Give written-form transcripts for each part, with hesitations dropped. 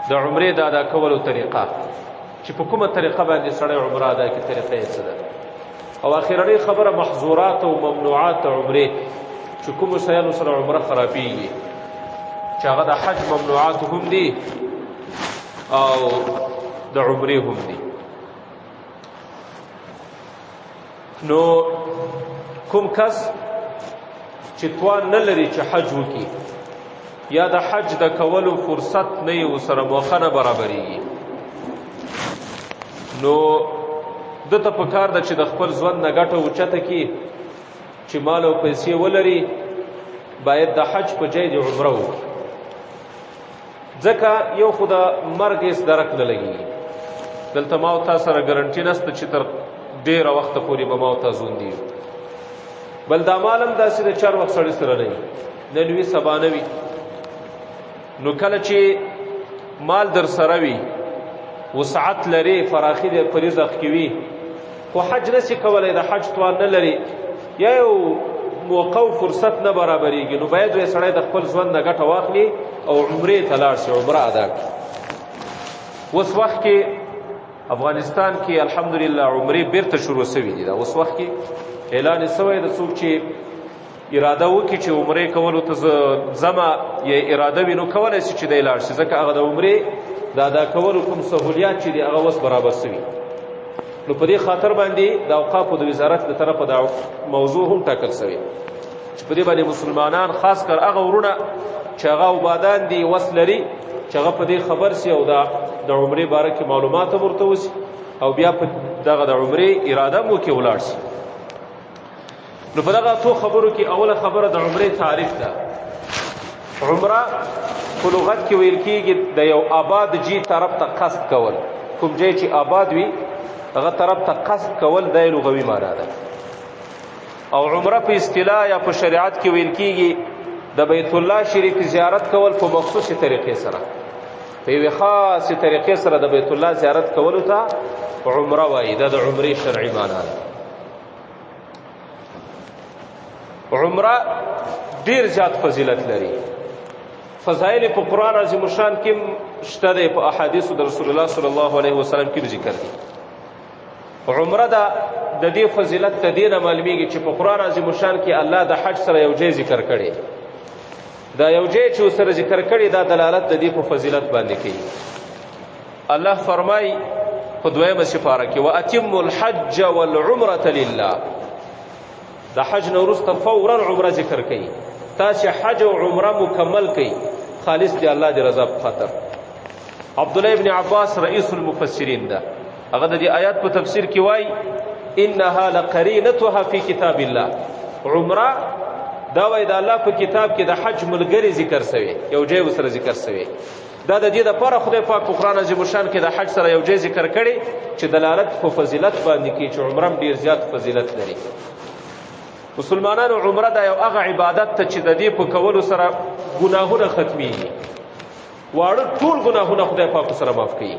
د عمرې د ادا کولو طریقه چې په کومه طریقه باندې سړی عمره ادا کړي، طریقه یې څه ده. او اخرنۍ خبره محظورات او ممنوعات عمرې چې کومو شیانو سره عمره خرابېږي، چې هغه د حج ممنوعات هم دي او د عمرې هم دي. نو کوم کس چې توان نه لري چې حج وکړي یا د حج د کولو فرصت نه یې ورسره موخه نه برابرېږي، نو ده ته پکار ده چې د خپل ژوند نه ګټه اوچته کړي، چې مال او پیسې ولري، باید د حج په ځای د عمره وکړي. ځکه یو خو د مرګ هېڅ درک نه لګېږي. دلته ما او تا سره ګرنټي نشته چې تر ډېره وخته پورې به ما او تا ژوندي یو، بل دا مال هم داسې د چار وخت سړي سره نه وي، نن وي سبا نه وي. نو کله چې مال در سره وي، وسعت لري، فراخي د په رزق کې وي، خو حج نشي کولی، د حج توان نه لري یا یو موقع او فرصت نه برابرېږي، نو باید وی سړی د خپل ژوند نه ګټه واخلي او عمرې ته لاړ شي، عمره ادا کړي. اوس وخت کې افغانستان کې الحمدلله عمرې بیرته شروع سوي دي. دا اوس وخت کې اعلان سوی د څوک چې اراده وکړي چې عمرې کولو ته ځمه یا اراده وي، نو کولی شي چې دی لاړ شي، ځکه هغه د عمرې د ادا کولو کوم سهولیات چې دي هغه اوس برابر سوي. نو په دې خاطر باندې د اوقافو د وزارت له طرفه دا موضوع هم ټاکل سوی چې په دې باندې مسلمانان خاص کر هغه ورونه چې هغه عبادان دي وس لري چې هغه په دې خبر سي او د عمرې باره کې معلومات هم ورته وسي او بیا په دغه د عمرې اراده مو کې ولاړ شي. نو په دغه څو خبرو کې اوله خبره د عمرې تعریف ده. عمره په لغت کې ویل کېږي د یو آباد جي طرف ته قصد کول، کوم ځای چې آباد وي هغه طرف ته قصد کول د لغوي معنا ده. او عمره په اصطلاح یا په شریعت کې ویل کېږي د بیت الله شریف زیارت کول په مخصوصي طریقې سره، په یوې خاصې طریقې سره د بیت الله زیارت کولو ته عمره وایي. دا د عمرې شرعي معنا ده. عمره ډیر زیات فضیلت لري. فضایل په قرآن عظیم الشان کې شته دی، په احادیثو د رسول الله صلی الله علیه وسلم کې ذکر دي. عمره د دې فضیلت د دې نه معلومیږي چې په قرآن عظیم الشان کې الله د حج سره یو ځای ذکر کړی. دا یو ځای چې سره ذکر کړی دا دلالت د دې په فضیلت باندې کوي. الله فرمایي په دویمه سپاره کې واتموا الحج والعمرة لله. د حج نه وروسته فورا عمره ذکر کوي. تاسې حج او عمره مکمل کوي خالص دی الله د رضا په خاطر. عبدالله ابن عباس رئیس المفسرین ده، هغه د دې آیات په تفسیر کې وایي انها لقرینتها فی کتاب الله. عمره دا وایي د الله په کتاب کې د حج ملګری ذکر سوی، یو ځای ورسره ذکر سوی. دا د دې دپاره خدای پاک په قرآن عظیم الشان کې د حج سره یو ځای ذکر کړی چې دلالت په فضیلت باندې کوي چې عمره ډېر زیات فضیلت لري. مسلمانانو عمره دا یو هغه عبادت ته چې د دې په کولو سره ګناهونه ختمیږي، واړه ټول ګناهونه خدای پاک سره معاف کوي.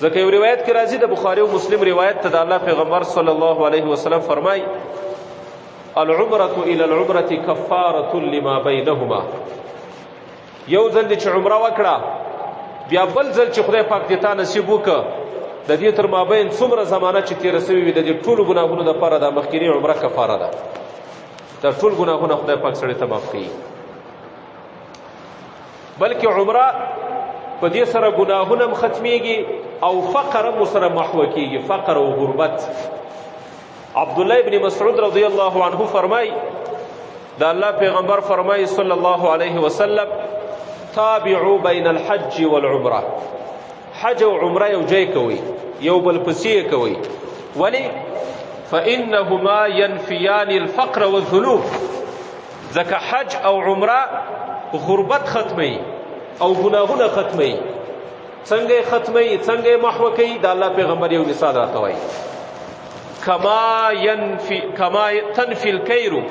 ځکه یو روایت کې راځي د بخاري او مسلم روایت ته د الله پیغمبر صلی الله علیه وسلم فرمای العمرة الى العمرة کفارة لما بینهما. یو ځل چې عمره وکړه بیا بل ځل چې خدای پاک دې تا نصیب وکړه د دې تر مابین څومره زمانه چې تېره سوې وي د دې ټولو ګناهونو دپاره دا مخکینی عمره کفاره ده. دا ټول ګناهونه خدای پاک سړي ته معاف کوي. بلکې عمره په دې سره ګناهونه هم ختمیږي او فقر هم سره محوه کېږي، فقر او غربت. عبدالله ابن مسعود رضی الله عنه فرمای دا الله پیغمبر فرمای صلی الله علیه وسلم تابعوا بین الحج والعمره. حج او عمره یو ځای کوي، یو بل پسې کوي. ولی؟ فانهما ينفيان الفقر والذنوب. ځکه حج او عمره غربت ختمي او گناهونه ختمي. څنګه ختمي، څنګه محو کوي؟ دا الله پیغمبر یو مثال راته وایي کما تنفي الكير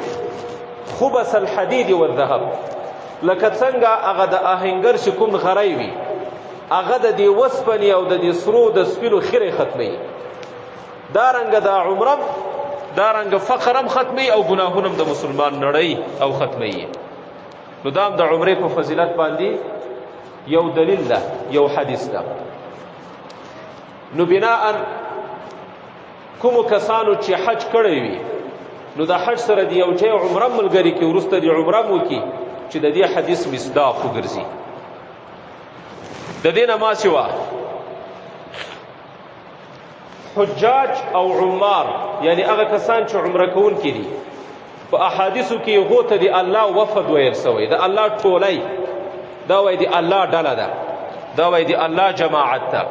خبث الحديد والذهب. لکه څنګه هغه د آهنګر چې کوم غری وي هغه د دې وسپنې او د دې سرو د سپینو خیرې ختمي، دارنګه د عمره دارنګه فقر هم ختمي او ګناهونه هم د مسلمان نړۍ او ختمي. نو دا هم د عمرې په فضیلت باندې یو دلیل ده، یو حدیث ده. نو بناء کومو کسانو چې حج کړی وي نو د حج سره د یو چا عمره ملګري کې وروسته د عمره مو کې چې د دې حدیث مصداق وګرځي. د دې نه ما سوا حجاج او عمار یعنی هغه کسان چې عمره کوونکي دي په احادیثو کې هغو ته د الله وفد ویل سوی، د الله ټولۍ، دا وایي د الله ډله ده، دا وایي د الله جماعت ده.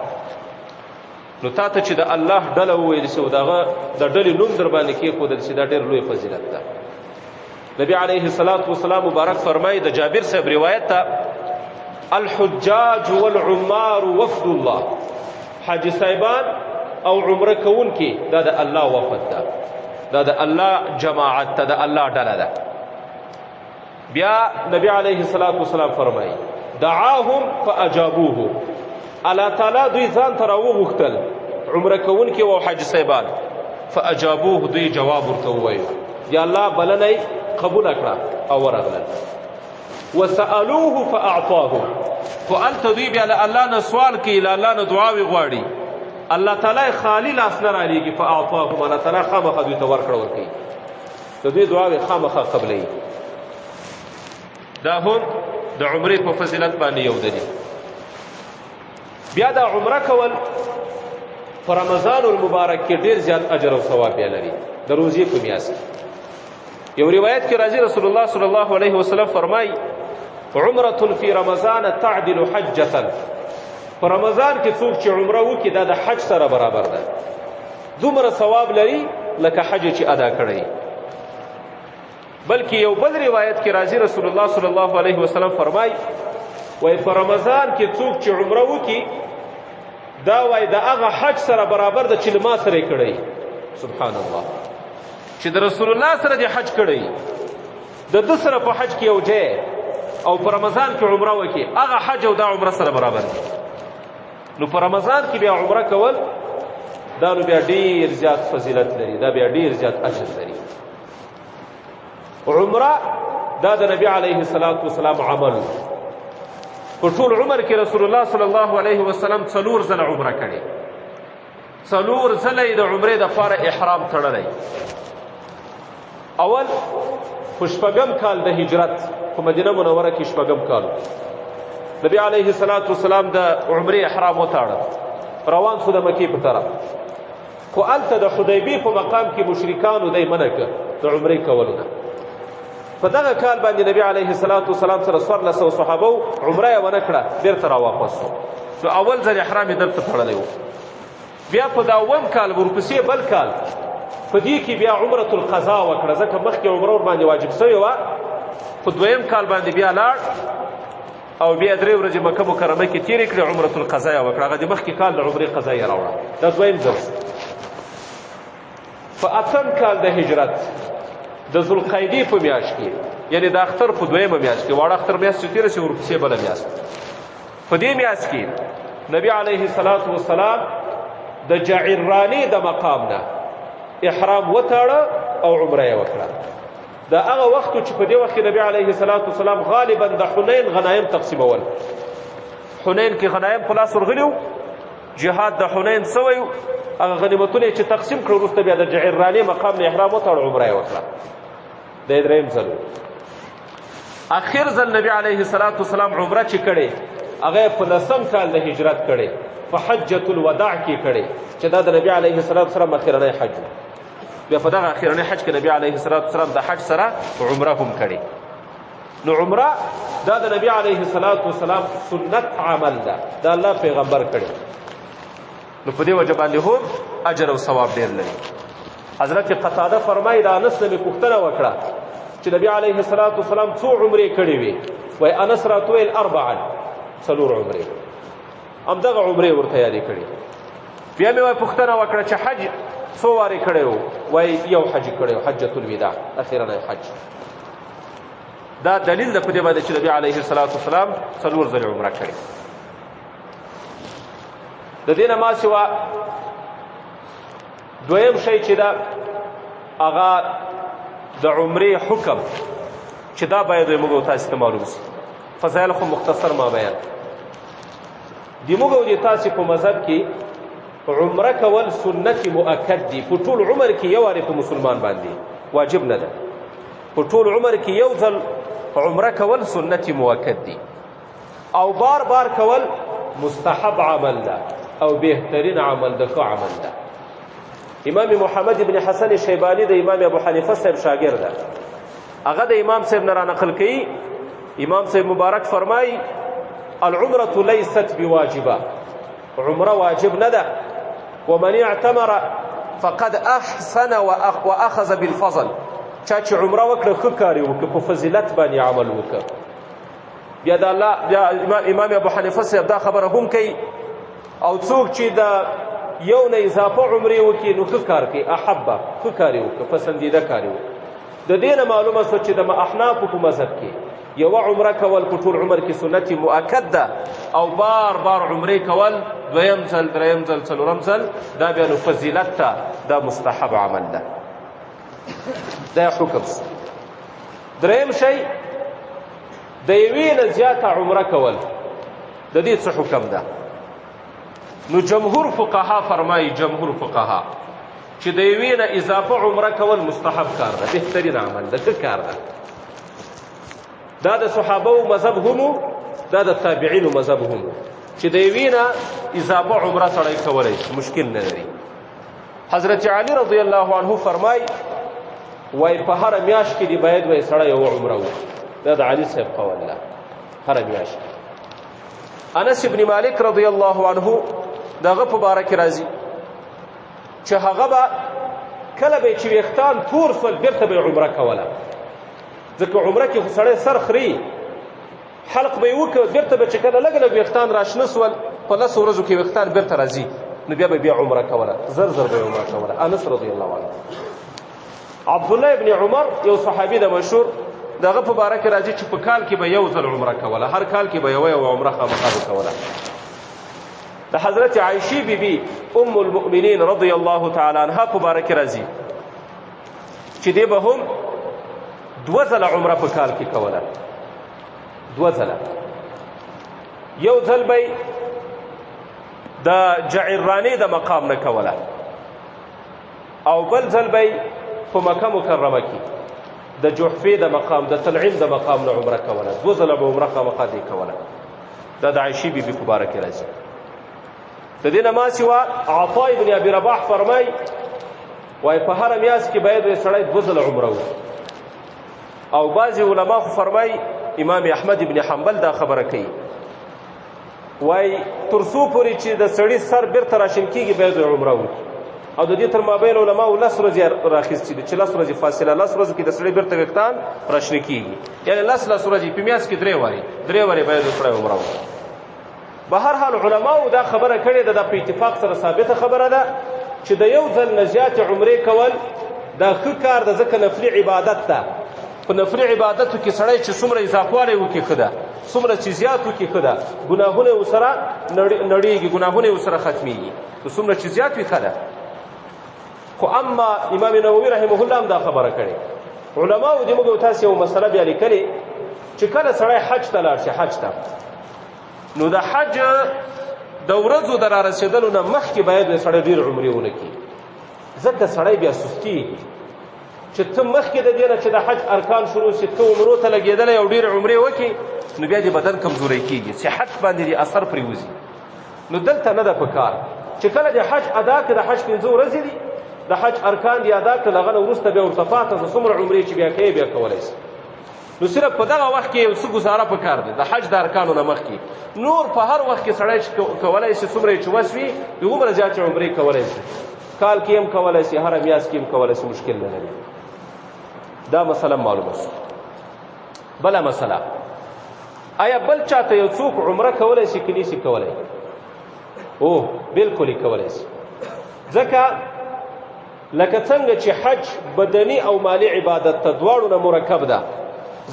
نو تا ته چې د الله ډله وویل شي دغه د ډلې نوم در باندې کېښودل شي دا ډېر لوی فضیلت ده. نبی علیه الصلاة والسلام مبارک فرمایي د جابر صاحب روایت ته الحجاج والعمار وفد الله، حاجي صاحبان او عمره کوونکي دا د الله وفد ده، دا د الله جماعت ته، د الله ډله ده. بیا نبی علیه الصلاة والسلام فرمایي دعاهم فاجابوه، الله تعالی دوی ځان ته راوغوښتل عمره کوونکي او حاجي صاحبان، فاجابوه دوی جواب ورته ووایو، یا الله بلنه قبول کړه او ورغلل. وسألوه فاعطاهم، خو هلته دوی بیا له الله نه سوال کوي، له الله نه دعاوې غواړي، الله تعالی خالی لاس نه رالیږي، فاعطاهم، الله تعالی خامخا دوی ته ورکړه ورکوي، د دوی دعاوې خامخا قبلوي. دا هم د عمرې په فضیلت باندې یو دلیل. بیا دا عمره کول په رمضان المبارک کې ډیر زیات اجر او ثواب بیا لري د روزې په میاشت کې. یو روایت کې راځي رسول الله صلی الله علیه وسلم فرمایي عمره فی رمضان تعدل حجة، په رمضان کې څوک چې عمره وکړي دا د حج سره برابر ده، دومره ثواب لري لکه حج چې ادا کړی. بلکې یو بل روایت کې راځي رسول الله صلی الله علیه وسلم فرمایي وای په رمضان کې څوک چې عمره وکړي دا وای د هغه حج سره برابر ده چې ما سره کړی. سبحان الله، چې د رسول الله سره د حج کړی د ده سره په حج کې یو ځای او په رمضان کې عمره وکړي هغه حج او دا عمره سره برابر دي. نو په رمضان کې بیا عمره کول دا نو بیا ډیر زیات فضیلت لري، دا بیا ډیر زیات اجر لري. عمره دا د نبی علیه الصلاة والسلام عمل په ټول عمر کې رسول الله صلی الله علیه وسلم 4 ځله عمره کړې، 4 ځله یې د عمرې دپاره احرام تړلی. اول په 8 کال د هجرت په مدینه منوره کې 8 کال نبی علیه الصلاة والسلام د عمرې احرام وتاړه، روان شو د مکې په طرف، خو هلته د حدیبیې په مقام کې مشرکانو دی منع کړ د عمرې کولو نه. په دغه کال باندې نبی علیه الصلاة والسلام سره 1400 صحابه عمره یې ونه کړه، بیرته راواپس شو. نو اول ځل احرام یې دلته تړلی و. بیا په دوم کال ورپسې بل کال په دې کې بیا عمرة القضا وکړه، ځکه مخکې عمره ورباندې واجب سوې وه، په دویم کال باندې بیا لاړ او بیا 3 ورځې مکه مکرمه کې تېرې کړې، عمرة القضا یې وکړه. هغه د مخکې کال د عمرې قضا یې راوړه، دا دویم ځل. په 8 کال د هجرت د ذوالقعدې په میاشت کې، یعنی د اختر په 2مه میاشت کې، واړه اختر میاشت چې تېره شي ورپسې بله میاشت، په دې میاشت کې نبی علیه الصلاة والسلام د جعرانې د مقام نه احرام وتاړه او عمره یې وکړه. دا هغه وخت چې په دې وخت کې نبی علیه الصلاة والسلام غالبا د حنین غنایم تقسیمول. حنین کې غنایم په لاس ورغلي وو، جهاد د حنین سوی و، هغه غنیمتونه چې تقسیم کړه وروسته بیا د جعرانې مقام نه احرام وتاړه عمره یې وکړه. دا یې 3م ځل. اخر ځل نبی علیه الصلاة والسلام عمره چې کړې هغه په 10م کال د هجرت کړې، په حجة الوداع کې کړې، چې دا د نبی علیه الصلاة والسلام اخرنی حج و. بیا په دغه اخرنی حج کې نبی علیه الصلاة والسلام د حج سره عمره هم کړې. نو عمره دا د نبی علیه الصلاة والسلام سنت عمل ده، دا الله پیغمبر کړی. نو په دې وجه باندې هم اجر او ثواب ډېر لري. حضرت قتاده فرمایي د انس نه مې پوښتنه وکړه چې نبی علیه الصلاة والسلام څو عمرې کړې وې؟ وایي انس راته ویل 4 عمرې، همدغه عمرې ورته یادې کړې. بیا مې وایي پوښتنه وکړه چې حج څو وارې کړی و؟ وایي یو حج کړی و، حجة الوداع، اخرنی حج. دا دلیل ده په دې باندې چې نبی علیه الصلاة والسلام 4 ځلې عمره کړې. د دې نه ما سوا دویم شی چې دا هغه د عمرې حکم چې دا باید موږ تاسو ته معلوم شي. فضایل خو مختصر ما بیان، د موږ او د تاسې په مذهب کې عمره کول سنت مؤکد دي. په ټول عمر کې یو وارې په مسلمان باندې واجب نه ده. په ټول عمر کې یو ځل عمره کول سنت مؤکد دي او بار بار کول مستحب عمل ده او بهترین عمل ده، ښه عمل ده. امام محمد ابن حسن شیبانی د امام ابو حنیفه صاحب شاګرد ده. هغه د امام صاحب نه رانقل کوي. امام صاحب مبارک فرمایي العمرة ليست بواجبة، عمره واجب نه ده. ومن اعتمر فقد احسن واخذ بالفضل، چا چې عمره وکړه ښه کار یې وکړه، په فضیلت باندې عمل وکړه. بیا د الله بیا امام ابو حنیفه صاحب دا خبره هم کوي او څوک چې د یو نه اضافه عمرې وکړي نو ښه کار کوي، احبه ښه کار یې وکړه، پسندیده کار یې وکړه. د دې نه معلومه شوه چې د احنافو په مذهب کې یوه عمره کول په ټول عمر کې سنت مؤکد ده او بار بار عمرې کول دویم ځل دریم ځل څلورم ځل دا بیا نو فضیلت ته دا مستحب عمل ده. دا حکم. دریم شی د یوې نه زیاته عمره کول د دې څه حکم ده؟ نو جمهور فقها فرمایي، جمهور فقها چې د یوې نه اضافه عمره کول مستحب کار ده، بهترین عمل ده، ښه کار ده. دا د صحابو مذهب هم دا د تابعینو مذهب هم چې د یوې نه اضافه عمره سړی کولی شي، مشکل نه لري. حضرت علی رضی الله عنه فرمایي وای په هره میاشت کې دی باید وای سړی یوه عمره وکړي. دا د علي صاحب قول ده، هره میاشت. انس ابن مالک رضی الله عنه د هغه په باره کې راځي چې هغه به کله به چې ویښتان تور شول بېرته به یې عمره کوله، ځکه عمره کې خو سړی سر خري، حلق به یې وکړ، بېرته به چې کله لږ لږ ویښتان راشنه شول په 10 ورځو کې ویښتان بېرته راځي نو بیا به بیا عمره کوله، زر زر به یې عمره کوله. انس رضی الله عنه. عبدالله ابن عمر یو صحابي د مشهور دغه په باره کې راځي چې په کال کې به یو ځل عمره کوله، هر کال کې به یوه عمره خامخا به کوله. د حضرت عایشې بیبي ام المؤمنین رضی الله تعالی عنها په باره کې راځي چې دی به هم 2 ځله عمره په کال کې کوله، 2 ځله. یو ځل به د جعرانې د مقام نه کوله او بل ځل به په مکه مکرمه کې د جحفې د مقام د تنعیم د مقام نه عمره کوله، 2 ځله به عمره خامخا دی کوله. دا د عایشې بیبي په باره کې راځي. د دې نه ما سوا عطا ابن ابي رباح فرمایي وایي په هره میاشت کې باید سړی 2 ځله عمره وکړي. او بعضې علما خو فرمایي امام احمد ابن حنبل دا خبره کوي وایي تر څو پورې چې د سړي سر بیرته راشین کېږي باید عمره وکړي. او د دې تر مابین علماو 10 ورځې راخیستي دي چې 10 ورځې فاصله، 10 ورځو کې د سړي بیرته ویښتان راشنه کېږي، یعنې 10 ورځې په میاشت کې 3 وارې باید سړی عمره وکړي. به هر حال علماو دا خبره کړې ده، دا په اتفاق سره ثابته خبره ده چې د یو ځل نه زیاتې عمرې کول دا ښه کار ده، ځکه نفلي عبادت ده. په نفلي عبادتو کې سړی چې څومره اضافوالی وکړي ښه ده، څومره چې زیات وکړي ښه ده، ګناهونه یې ورسره نړېږي، ګناهونه یې ورسره ختمېږي، نو څومره چې زیات وي ښه ده. خو اما امام نووي رحمه الله هم دا خبره کړې. علماو دې موږ تاسې یو مسله بیا لیکلې چې کله سړی حج ته لاړ شي، حج ته نو د حج د ورځو د رارسېدلو نه مخکې باید سړی ډېر عمرې ونه کړي، ځکه سړی بیا سستېږي چې ته مخکې د دې نه چې د حج ارکان شروع شي ته عمرو ته لګېدلی او ډېرې عمرې وکړي نو بیا دې بدن کمزوری کېږي، صحت باندې دې اثر پرې وځي. نو دلته نه ده په کار چې کله د حج ادا کړه، د حج 5 ورځې دي، د حج ارکان دې ادا کړه، هغه نه وروسته بیا ورته پاته څومره عمرې چې بیا کوې بیا کولی شي. نو صرف په دغه وخت کې یو څه ګزاره په کار دی د حج د ارکانو نه مخکې. نور په هر وخت کې سړی چې کولی شي څومره چې وس وي هغومره زیاتې عمرې کولی شي، کال کې هم کولی شي، هره میاشت کې هم کولی شي، مشکل نه لري. دا مسله معلومه شوه. بله مسله، آیا بل چاته یو څوک عمره کولی شي که نشي کولی؟ اوه بلکل یې کولی شي، ځکه لکه څنګه چې حج بدني او مالی عبادت ته دواړو نه مرکب ده،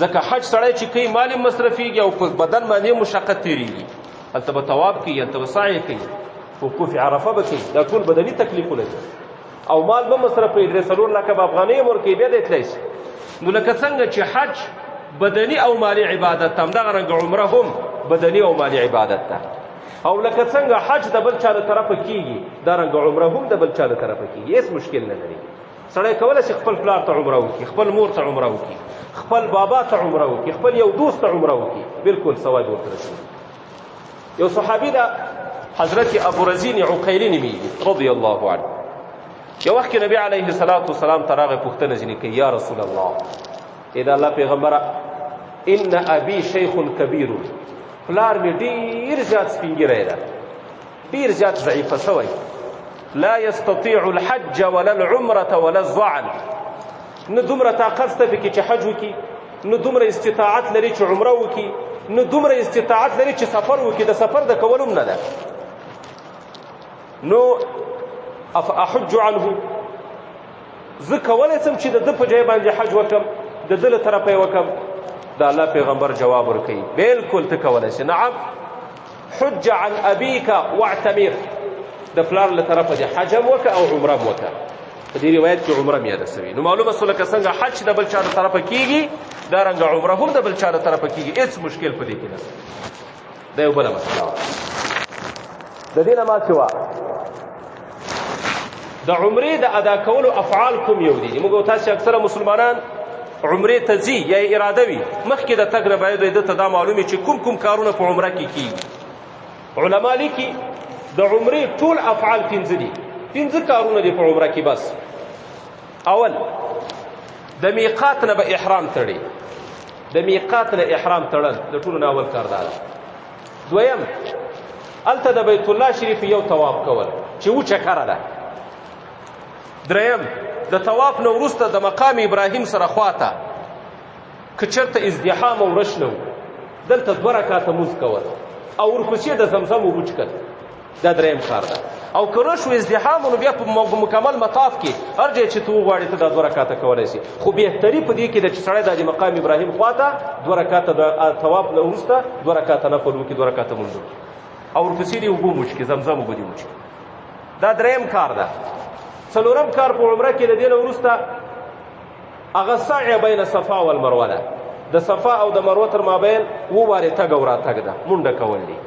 ځکه حج سړی چې کوي مال هم مصرفېږي او په بدن باندې مشقت تېرېږي، هلته به طواف کوي، هلته به سعی کوي، وقوف عرفه به کوي، دا ټول بدني تکلیفونه دي او مال به مصرفوي، 3-4 لکه به افغانۍ هم ورکوي، بیا دی تلی شي. نو لکه څنګه چې حج بدني او مالی عبادت ته، همدغه رنګه عمره هم بدني او مالی عبادت ته. او لکه څنګه حج د بل چا له طرفه کیږي دارنګه عمره هم د بل چا له طرفه کیږي هیڅ مشکل نه لري سړی کولی شي خپل پلار ته عمره وکړي خپل مور ته عمره وکړي خپل بابا ته عمره وکړي خپل یو دوست ته عمره وکړي بالکل ثواب ورته رسېږي یو صحابي ده حضرت ابو رزین عقیلی نومیږي رضی الله عنه یو وخت کې نبی علیه الصلاة والسلام ته راغی پوښتنه ځینې کوي یا رسول الله ای د الله پیغمبره ان ابي شیخ کبیر پلار مې ډېر زیات سپینګیری ده ډېر زیات ضعیفه شوی لا يستطيع الحج ولا العمرة ولا الزعل نه دومره طاقت شته پکې چې حج وکړي نه دومره استطاعت لري چې عمره وکړي نه دومره استطاعت لري چې سفر وکړي د سفر د کولو هم نه ده نو احج عنه زه کولی شم چې د ده په ځای باندې حج وکړم د ده له طرفه یې وکړم د الله پیغمبر جواب ورکوي بالکل ته کولی شي نعم حج عن ابیک واعتمر د پلار له طرفه دې حج هم وکړه او عمره هم وکړه په دې روایت کې عمره هم یاده شوې نو معلومه شوله که څنګه حج د بل چا له طرفه کېږي دارنګه عمره هم د بل چا له طرفه کېږي هېڅ مشکل په دې کې نشته دا یو بله مسله وه د دې نه ما سوا د عمرې د ادا کولو افعال کوم یو دي موږ او تاسو اکثره مسلمانان عمرې ته ځي یا اراده وي مخکې د تګ نه باید ده ته دا معلوم وي چې کوم کارونه په عمره کې کېږي علما لیکي د عمرې ټول افعال پنځه دي پنځه کارونه دي په عمره کې بس اول د میقات نه به احرام تړي د میقات نه احرام تړل د ټولو نه اول کار دا ده دویم هلته د بیت الله شریف یو طواف کول چې وچه کره ده دریم د طواف نه وروسته د مقام ابراهیم سره خواته که چېرته ازدحام او رش نه و دلته 2 رکعاته مونځ کول او ورپسې د زمزم اوبه څښل دا دریم کار ده او که رش و ازدحام نو بیا په مکمل مطاف کې هر ځای چې ته وغواړې ته دا 2 رکعاته کولی شي خو بهتري په دې کې ده چې سړی دا د مقام ابراهیم خواته 2 رکعاته د طواف نه وروسته 2 رکعاته نفل وکړي 2 رکعاته مونځ وکړي او ورپسې دې اوبه وچکي زمزم اوبه دې وچکي دا دریم کار ده څلورم کار په عمره کې د دې نه وروسته هغه سعی بین صفا والمروه ده د صفا او د مروه تر مابین 2 وارې تګ او راتګ ده منډه کول دي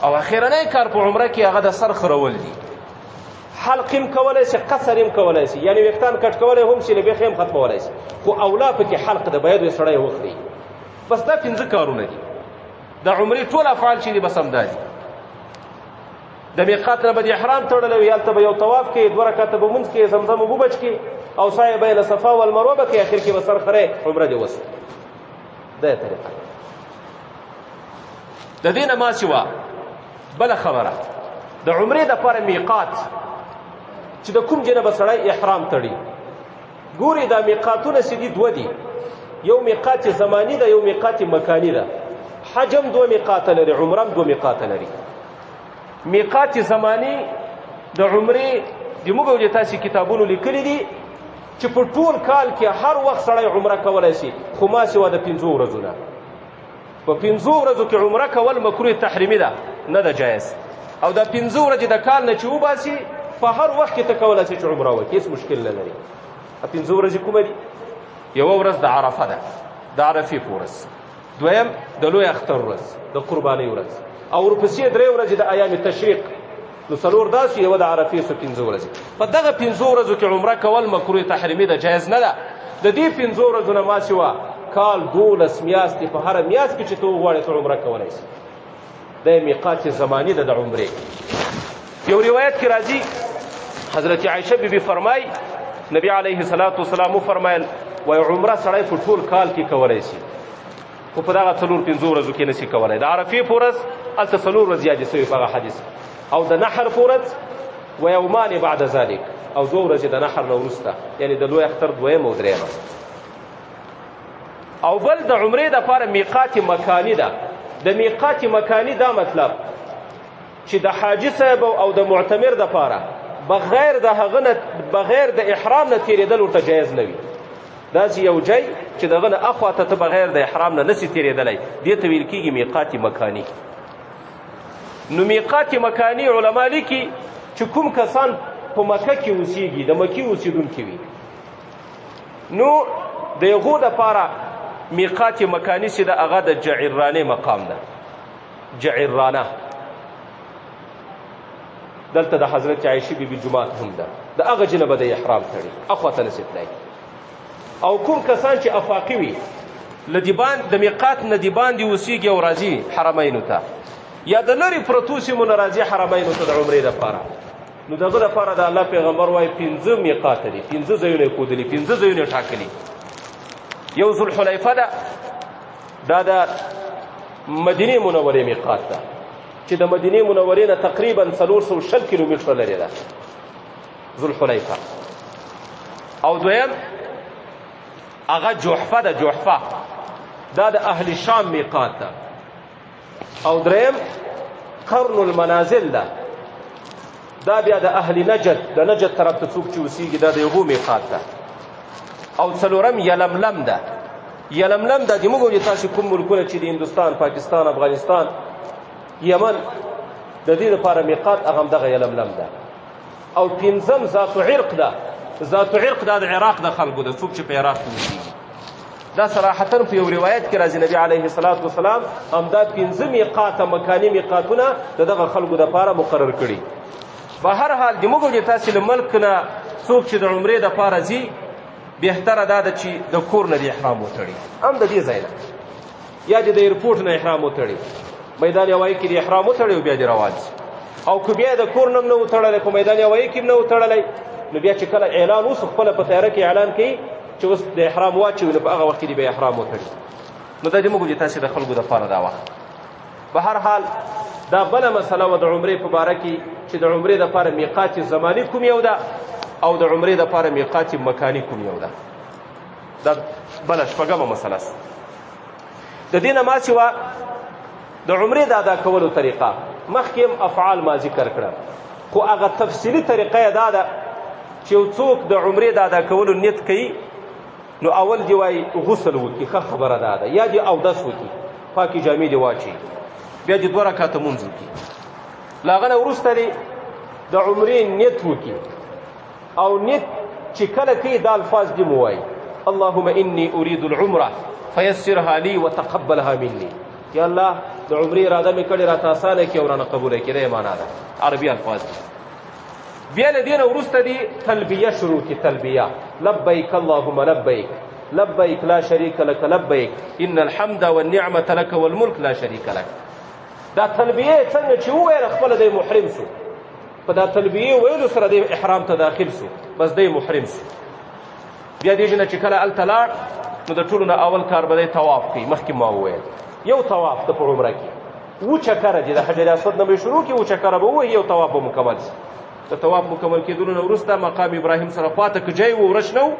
او اخیرنی کار په عمره کې هغه د سر خرول دي حلق هم کولی شي قصر هم کولی شي یعنې ویښتان کټ کولی هم شي بیخي هم ختمولی شي خو اولا پکې حلق د باید یې سړی وخوري بس دا 5 کارونه دي د عمرې ټول افعال چې دي بس همدا دي د میقات نه به د احرام تړلی وي هلته به یو طواف کې 2 رکعته به مونځ کې زمزم اوبه بچ کې او سعی بین صفا والمروه به کې اخر کې به سر خری عمره دې وسو دا یې طریقه د دې نه ما سوا بله خبره د عمرې دپاره میقات چې د کوم ځای نه به سړی احرام تړي ګورې دا میقاتونه چې دي 2 دي یو میقات زماني ده یو میقات مکاني ده حج هم 2 میقاته لري عمره هم 2 میقاته لري میقات زمانی د عمرې د موږ او تاسو کتابونو لیکلي دي چې په ټول کال کې هر وخت سړی عمره کولی شي خو ما سوا د 5 ورځو نه په 5 ورځو کې عمره کول مکروه تحریمي ده نه ده جایز او د 5 ورځې د کال نه چې وباسي په هر وخت کې ته کولی شي چې عمره وکړي هېڅ مشکل نه لري 5 ورځې کومه دي یوه ورځ د عرفه ده د عرفې په ورځ دویم د لوی اختر ورځ د قربانۍ ورځ او ورپسې 3 ورځې د ایام تشریق نو 4 داسې یوه د عرفې سو 5 ورځې په دغه 5 ورځو کې عمره کول مکروه تحریمي ده جایز نه ده د دې 5 ورځو نه ما سوا کال 12 میاشتې په هره میاشت کې چې ته وغواړې ته عمره کولی شي دا میقات زماني ده د عمرې یو روایت کې راځي حضرت عایشه بیبي فرمای نبی علیه الصلاة والسلام وفرمایل وایي عمره سړی په ټول کال کې کولی شي خو په دغه 4-5 ورځو کې نشي کولی د عرفې په ورځ هلته 4 ورځې یادې شوي په هغه حدیث او د نحر په ورځ ویومان بعد ذلک او 2 ورځې د نحر نه وروسته یعنې د لوی اختر 2 او 3 او بل د عمرې دپاره میقات مکاني ده د میقات مکاني دا مطلب چې د حاجي صاحب او د معتمر دپاره بغیر د هغه نه بغیر د احرام نه تېرېدل ورته جایز نه وي داسې یو ځای چې دغه نه اخواته ته بغیر د احرام نه نسي تېرېدلی دې ته ویل کېږي میقات مکاني نو میقات مکاني علما لیکي چې کوم کسان په مکه کې اوسېږي د مکې اوسېدونکي وي نو د هغو دپاره میقات مکاني چې د هغه د جعرانې مقام ده جعرانه دلته د حضرت عائشې بیبي جماعت هم ده د هغه جنه به د احرام تړي اخواته نسي تلای او کوم کسان چې افاقي وي د میقات نه د باندې اوسېږي او راځي حرمینو ته یا د لرې پرتو سیمو نه راځي حرمینو ته د عمرې دپاره نو دغه دپاره د الله پیغمبر وایي 15 میقات دي 15 ځایونه یې ښودلي 15 ځایونه یې ټاکلي یو ذوالحلیفه ده دا د مدینې منورې میقات ده چې د مدینې منورې نه تقریبا 460 کیلومتره لرې ده ذوالحلیفه او دویم هغه جحفه ده جحفه دا د اهل شام میقات ده او دریم قرن المنازل ده دا بیا د اهل نجد د نجد طرف ته څوک چې اوسېږي دا د یغو میقات ده او څلورم یلملم ده یلملم ده د موږ وایي تاسو کوم ملکونه چې د هندوستان پاکستان افغانستان یمن د دې لپاره میقات هغه همدغه یلملم ده او پنځم ذات عرق ده ذات عرق دا د عراق د خلکو ده څوک چې په عراق کې اوسېږي دا صراحتا په یو روایت کې راځي نبی علیه الصلاة والسلام همدا 15 میقاته مکاني میقاتونه د دغه خلکو دپاره مقرر کړي به هر حال د موږ د تاسې له ملک نه څوک چې د عمرې دپاره ځي بهتره دا ده چې د کور نه د احرام وتړي هم د دې ځای نه یا د ایرپورټ نه احرام وتړي میدان هوایي کې د احرام وتړي او بیا د روان او که بیا د کور نه هم نه وتړلی په میدان هوایي کې هم نه وتړلی نو بیا چې کله اعلان وسو خپله په تیاره کې اعلان کوي چې اوس د احرام واچوي نو په هغه وخت کې دې به احرام وتړي نو دا د موږ د تاسې د خلکو دپاره دا وخت به هر حال دا بله مسله وه د عمرې په باره کې چې د عمرې دپاره میقات زماني کوم یو ده او د عمرې دپاره میقات مکاني کوم یو ده دا بله شپږمه مسله سو د دې نه ما سوا د عمرې د ادا کولو طریقه مخکې هم افعال ما ذکر کړه خو هغه تفصیلي طریقه یې دا ده چې یو څوک د عمرې د ادا کولو نیت کوي نو اول دی وایي غسل وکړي ښه خبره دا ده یا دې اودس وکړي پاکې جامې دې واچوي بیا دې 2 رکعته لمونځ وکړي له هغه نه وروسته دې د عمرې نیت وکړي او نیت چې کله کوي دا الفاظ دې مو وایي اللهم انی اريد العمره فیسرها لي وتقبلها مني یا الله د عمرې اراده مې کړې راته اسانه کړي او رانه قبوله کړي دا معنا ده عربي الفاظ دي بیا له دې نه وروسته دې تلبیه شروع کړي تلبیه لبیک اللهم لبیک لبیک لا شریک لک لبیک ان الحمد والنعمة لك والملك لا شریک لک دا تلبیه څنګه چې وویل خپله دی محرم سو په دا تلبیه ویلو سره دی احرام ته داخل سو بس دی محرم سو بیا دې نه چې کله هلته لاړ نو د ټولو نه اول کار به دی طواف کوي مخکې ما وویل یو طواف د په عمره کې 2 چکره دي د حجر اسود نه به شروع کړي 2 چکره به ووهي یو طواف به مکمل شي د طواف مکمل کېدلو نه وروسته مقام ابراهیم سره خواته که جای و ورش نه و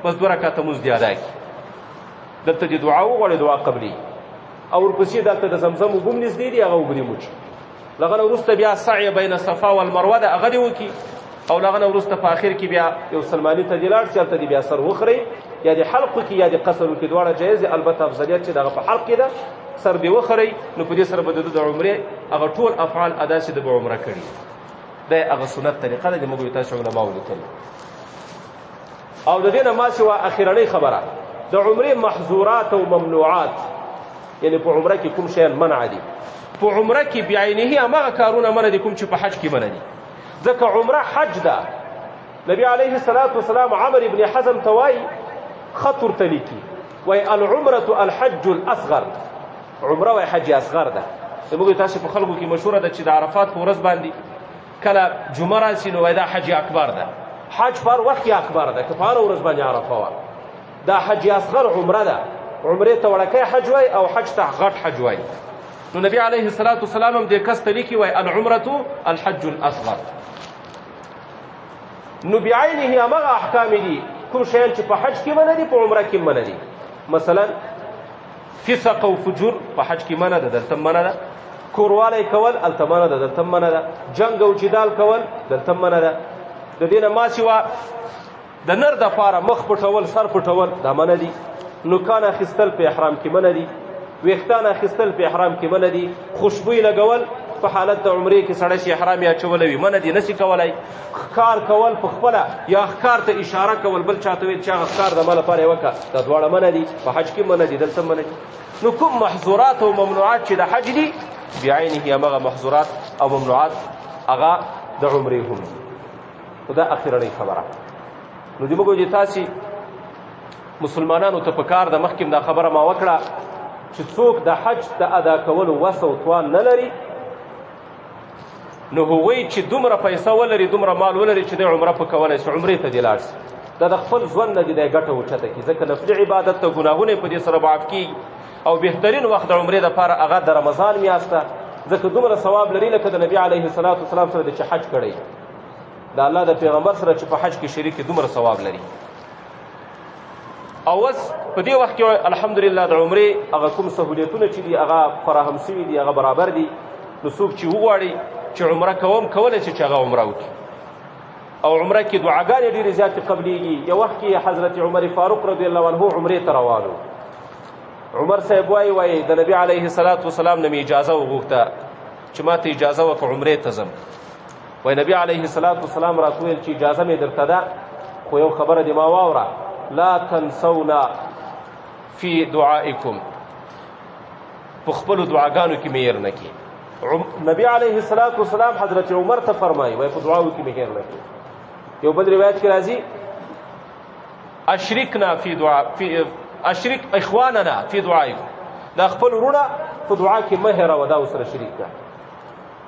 بس 2 رکعته لمونځ دې ادا کړي دلته دې دعا وغواړي دعا قبلي او ورپسې دلته د زمزم اوبه هم نږدې دي هغه اوبه دې وچي له هغه نه وروسته بیا سعی بین صفا والمروه ده هغه دې وکړي او له هغه نه وروسته په آخر کې بیا یو سلماني ته دې لاړ شي هلته دې بیا سر وخورئ یا دې حلق وکړي یا دې قصر وکړي دواړه جایز دي البته افضلیت چې دغه په حلق کې ده سر دې وخورئ نو په دې سره به د عمرې هغه ټول افعال ادا شي د به عمره کړي دا هغه سنت طریقه ده د موږ تاسو علماء ولیکلي او د دې نه ما سوا اخرنۍ خبره د عمرې محظورات او ممنوعات یعنی په عمره کې کوم شیان منع دي په عمره کې بعینه هماغه کارونه منع دي کوم چې په حج کې منع دي ځکه عمره حج ده نبی علیه الصلاة والسلام عمر ابن حزم ته وایي خط ورته لیکي وایي العمرة الحج الاصغر عمره وایي حج اصغر ده زموږ تاسو په خلکو کې مشهوره ده چې د عرفات په ورځ باندې کله جمعه راشي نو وایي دا حج اکبر ده حج په هر وخت کې اکبر ده که په هره ورځ باندې عرفه وه دا حج اصغر عمره ده عمرې ته وړکی حج وایي او حج ته غټ حج وایي نو نبی علیه الصلاة والسلام هم دې کس ته لیکي وایي العمرة الحج الاصغر نو بعینه همغه احکام دي کوم شیان چې په حج کې منع دي په عمره کې منع دي مثلا فسق او فجور په حج کې منع ده دلته منع ده کوروالی کول هلته منع ده دلته منع ده جنګ او جدال کول دلته منع ده د دې نه ما سوا د نر دپاره مخ پټول سر پټول دا منع دي نوکان اخیستل په احرام کې منع دي ویښتان اخیستل په احرام کې منع دي خوشبوی لګول په حالت د عمرې کې سړی چې احرام یې اچولی وي منع دي نشي کولی ښکار کول په خپله یا ښکار ته اشاره کول بل چاته ویل چې هغه ښکار د ما لپاره یې وکړه دا دواړه منع دي په حج کې منع دي دلته منع دي نو کوم محظورات او ممنوعات چې د حج دي بعینه همغه محظورات او ممنوعات هغه د عمرې هم دي. خو دا اخرنۍ خبره. نو دې موږ وایو چې تاسې مسلمانانو ته په کار د مخکې دا خبره ما وکړه چې څوک د حج د ادا کولو وس او توان نه لري نو هغوی چې دومره پیسه ولري دومره مال ولري چې دی عمره په کولی شي عمرې ته دې لاړ شي. دا د خپل ژوند نه دې دی ګټه اوچته کړي ځکه نفلي عبادت ته ګناهونه په دې سره معاف کېږي او بهترین وخت د عمرې دپاره هغه د رمضان میاشت ده ځکه دومره ثواب لري لکه د نبي علیه الصلاة والسلام سره د چې حج کړی د الله د پیغمبر سره چې په حج کې شریک دومره ثواب لري. او اوس په دې وخت کې الحمدلله د عمرې هغه کوم سهولیتونه چې دي هغه فراهم شوي دي هغه برابر دي. نو څوک چې وغواړي چې عمره کوم کولی شي چې هغه عمره وکړي او عمره کې دعاګانې ډېرې زیاتې قبلیږي. یو وخت کې حضرت عمر فاروق رضی الله عنه عمرې ته روان و. عمر صاحب وایي د نبي علیه الصلاة والسلام نه مې اجازه وغوښته چې ما ته اجازه وکړه عمرې ته ځم. وایي نبي علیه الصلاة والسلام راته وویل چې اجازه مې درته ده خو یو خبره دې ما واوره لا تنسونا فی دعائکم په خپلو دعاګانو کې مې هېر نه کړي. نبی علیه الصلاة والسلام حضرت عمر ته فرمایي وایي په دعاو کې مې هېر نه کړي. یو بل روایت کې راځي اشرک اخواننا فی دعائکم دا خپل وروڼه په دعا کې مه هېروه دا ورسره شریک کړه.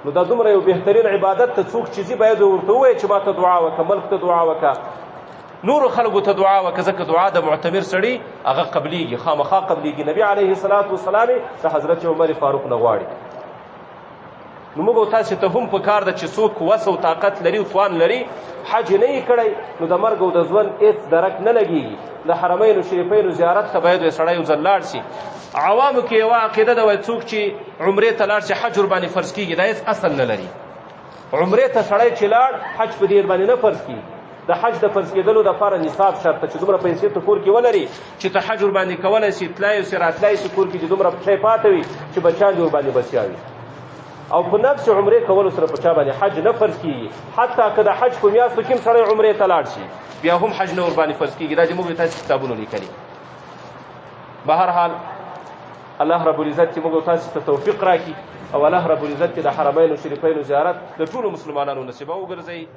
نو دا دومره یو بهترین عبادت ته څوک چې ځي باید ورته ووایي چې ما ته دعا وکړه ملک ته دعا وکړه نورو خلکو ته دعا وکړه ځکه دعا د معتمر سړي هغه قبلیږي خامخا قبلیږي. نبي علیه الصلاة والسلام د حضرت عمر فاروق نه غواړي. نو موږ تاسې ته هم په کار ده چې څوک وس او طاقت لري او توان لري حج نه یې کړی نو د مرګ او د ژوند هېڅ درک نه لګېږي. د حرمینو شریفینو زیارت ته باید سړی یو ځل لاړ شي. عوامو کې یوه عقیده ده وایي څوک چې عمرې ته لاړ شي حج ورباندې فرض کېږي دا هېڅ اصل نه لري. عمرې ته سړی چې لاړ حج په دې باندې نه فرض کېږي. د حج د فرض کېدلو دپاره نصاب شرط ته چې دومره پیسې ته کور کې ولري چې ته حج ورباندې کولی شي تلای شي راتلای شي کور کې چې دومره شی پاته وي چې بچیان دې ورباندې بسیا وي. او په نفس عمرې کولو سره په چا باندې حج نه فرض کېږي. حتی که د حج په میاشتو کې هم سړی عمرې ته لاړ شي بیا هم حج نه ورباندې فرض کېږي. دا چې موږ تاسې کتابونو لیکلي. به هر حال الله رب العزت چې موږ تاسې ته توفیق راکړي او الله رب العزت چې د حرمینو شریفینو زیارت د ټولو مسلمانانو نصیبه وګرځوي.